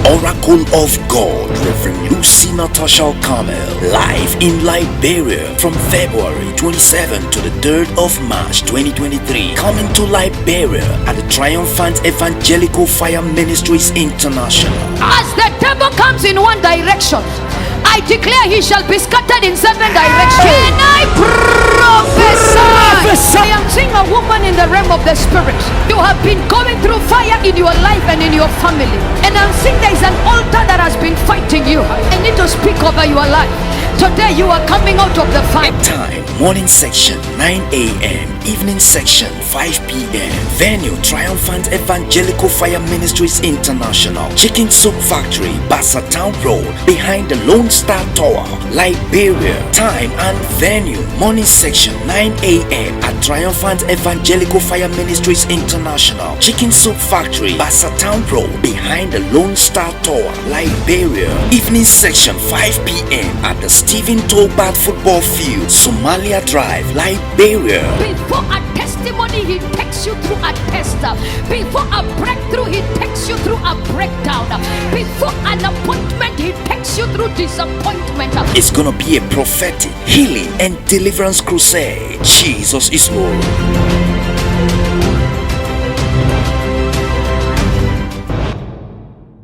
Oracle of God, Reverend Natasha Carmel, live in Liberia from February 27 to the 3rd of March 2023. Coming to Liberia at the Triumphant Evangelical Fire Ministries International. As the devil comes in one direction, I declare he shall be scattered in 7 directions. Can I prophesy? I am seeing a woman in the realm of the spirit. You have been going through fire in your life and in your family, and I'm seeing there is an altar that has been fighting you. I need to speak over your life. Today you are coming out of the fire. Time, morning section 9 a.m, evening section 5 p.m. Venue, Triumphant Evangelical Fire Ministries International, Chicken Soup Factory, Bassa Town Road, behind the Lone Star Tower, Liberia. Time and venue, morning section 9 a.m. at Triumphant Evangelical Fire Ministries International, Chicken Soup Factory, Bassa Town Road, behind the Lone Star Tower, Liberia. Evening section 5 p.m. at the Stephen Tolbert Football Field, Somalia Drive, Liberia. Before a testimony, he takes you through a test. Before a breakthrough, he takes you through a breakdown. Before an appointment, he takes you through disappointment. It's gonna be a prophetic healing and deliverance crusade. Jesus is Lord.